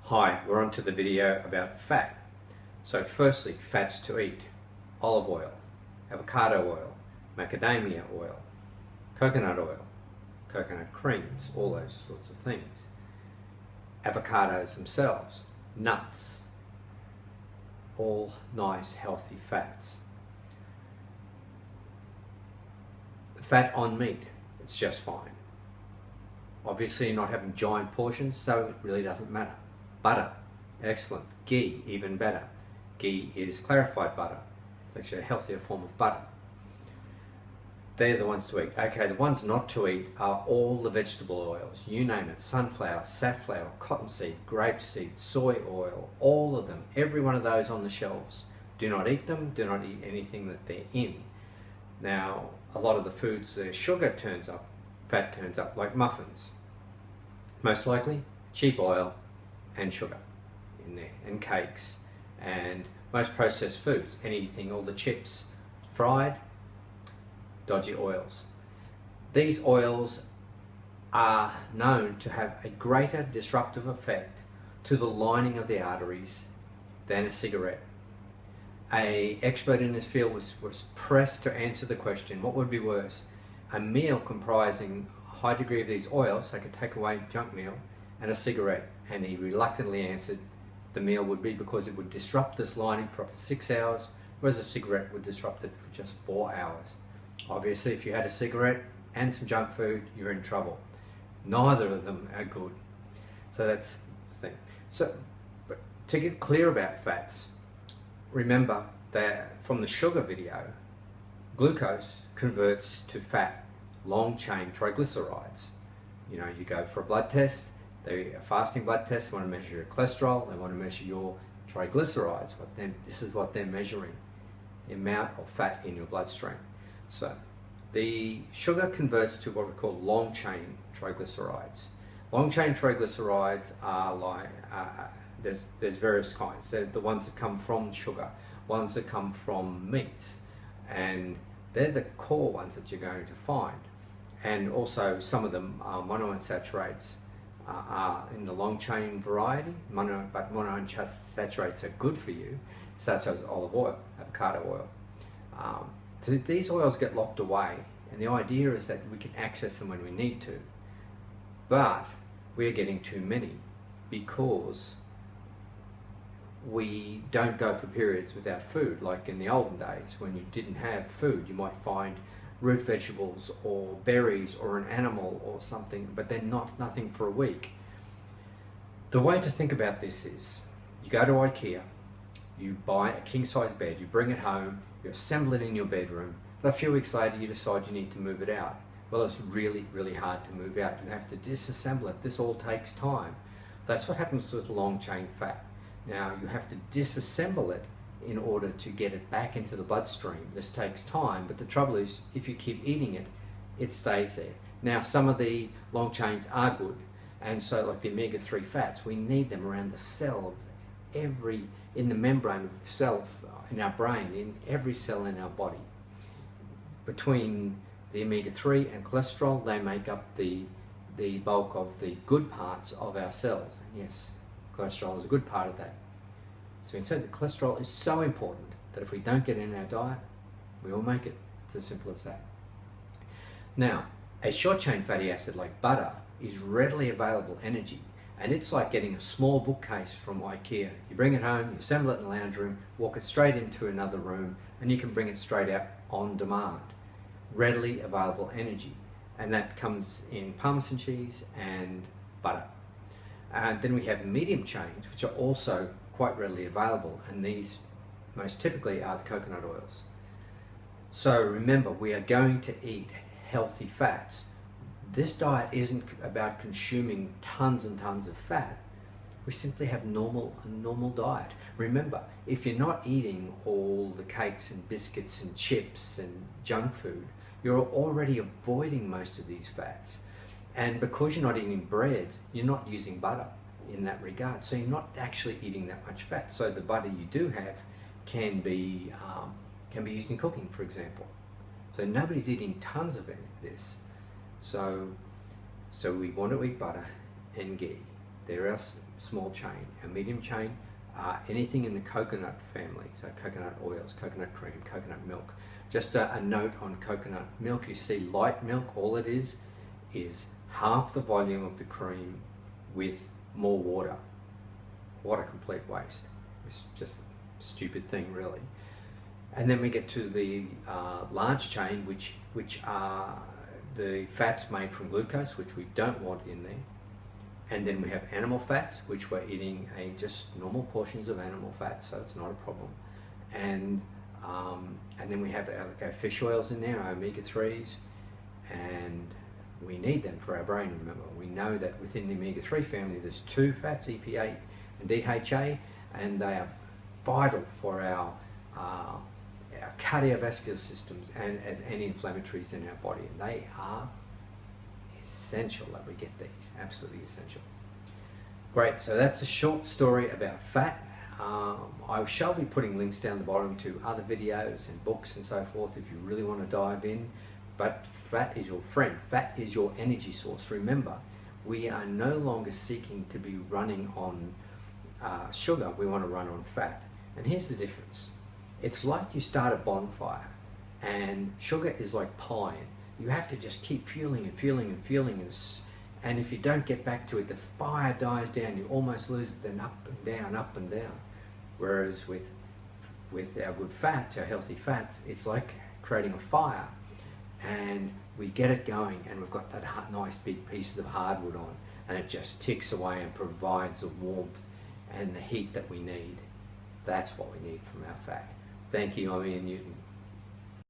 Hi, we're on to the video about fat. So firstly, fats to eat: olive oil, avocado oil, macadamia oil, coconut creams, all those sorts of things. Avocados themselves, nuts, all nice healthy fats. Fat on meat, it's just fine. Obviously you're not having giant portions, so it really doesn't matter. Butter, excellent. Ghee, even better. Ghee is clarified butter. It's actually a healthier form of butter. They're the ones to eat. Okay, the ones not to eat are all the vegetable oils. You name it: sunflower, safflower, cottonseed, grapeseed, soy oil, all of them. Every one of those on the shelves. Do not eat them. Do not eat anything that they're in. Now, a lot of the foods, their sugar turns up, fat turns up, like muffins. Most likely, cheap oil and sugar in there, and cakes, and most processed foods, anything, all the chips, fried, dodgy oils. These oils are known to have a greater disruptive effect to the lining of the arteries than a cigarette. An expert in this field was pressed to answer the question, what would be worse? A meal comprising a high degree of these oils, like a takeaway junk meal, and a cigarette? And he reluctantly answered the meal would be, because it would disrupt this lining for up to 6 hours, whereas a cigarette would disrupt it for just 4 hours. Obviously, if you had a cigarette and some junk food, you're in trouble. Neither of them are good. So that's the thing. So, but to get clear about fats, remember that from the sugar video, glucose converts to fat, long-chain triglycerides. You know, you go for a blood test, a fasting blood test, they want to measure your cholesterol, they want to measure your triglycerides. This is what they're measuring, the amount of fat in your bloodstream. So the sugar converts to what we call long-chain triglycerides. Long-chain triglycerides are like, there's various kinds. They're the ones that come from sugar, ones that come from meats, and they're the core ones that you're going to find. And also some of them are monounsaturates, are in the long chain variety, but monounsaturates are good for you, such as olive oil, avocado oil. These oils get locked away, and the idea is that we can access them when we need to, but we're getting too many because we don't go for periods without food. Like in the olden days, when you didn't have food, you might find root vegetables or berries or an animal or something, but then nothing for a week. The way to think about this is, you go to IKEA, you buy a king-size bed, you bring it home, you assemble it in your bedroom, but a few weeks later you decide you need to move it out. Well, it's really, really hard to move out. You have to disassemble it. This all takes time. That's what happens with long-chain fat. Now, you have to disassemble it in order to get it back into the bloodstream. This takes time, but the trouble is, if you keep eating it, it stays there. Now, some of the long chains are good, and so like the omega-3 fats, we need them around the cell of in the membrane of the cell in our brain, in every cell in our body. Between the omega-3 and cholesterol, they make up the bulk of the good parts of our cells. And yes, cholesterol is a good part of that. So instead, the cholesterol is so important that if we don't get it in our diet, we will make it. It's as simple as that. Now, a short-chain fatty acid like butter is readily available energy, and it's like getting a small bookcase from IKEA. You bring it home, you assemble it in the lounge room, walk it straight into another room, and you can bring it straight out on demand. Readily available energy, and that comes in Parmesan cheese and butter. And then we have medium chains, which are also quite readily available, and these most typically are the coconut oils. So remember, we are going to eat healthy fats. This diet isn't about consuming tons and tons of fat. We simply have a normal diet. Remember, if you're not eating all the cakes and biscuits and chips and junk food, you're already avoiding most of these fats. And because you're not eating bread, you're not using butter in that regard, so you're not actually eating that much fat. So the butter you do have can be used in cooking, for example. So nobody's eating tons of this. So we want to eat butter and ghee. They're our small chain. Our medium chain are anything in the coconut family, so coconut oils, coconut cream, coconut milk. Just a note on coconut milk, you see light milk, all it is half the volume of the cream with more water. What a complete waste. It's just a stupid thing, really. And then we get to the large chain, which are the fats made from glucose, which we don't want in there. And then we have animal fats, which we're eating just normal portions of animal fats, so it's not a problem. And then we have our fish oils in there, our omega-3s, and we need them for our brain, remember. We know that within the omega-3 family there's two fats, EPA and DHA, and they are vital for our cardiovascular systems and as anti-inflammatories in our body, and they are essential that we get these, absolutely essential. Great, so that's a short story about fat. I shall be putting links down the bottom to other videos and books and so forth if you really want to dive in. But fat is your friend, fat is your energy source. Remember, we are no longer seeking to be running on sugar, we want to run on fat. And here's the difference. It's like you start a bonfire, and sugar is like pine. You have to just keep fueling and fueling and fueling, and if you don't get back to it, the fire dies down, you almost lose it, then up and down, up and down. Whereas with our good fats, our healthy fats, it's like creating a fire, and we get it going, and we've got that nice big pieces of hardwood on, and it just ticks away and provides the warmth and the heat that we need. That's what we need from our fat. Thank you, I'm Ian Newton.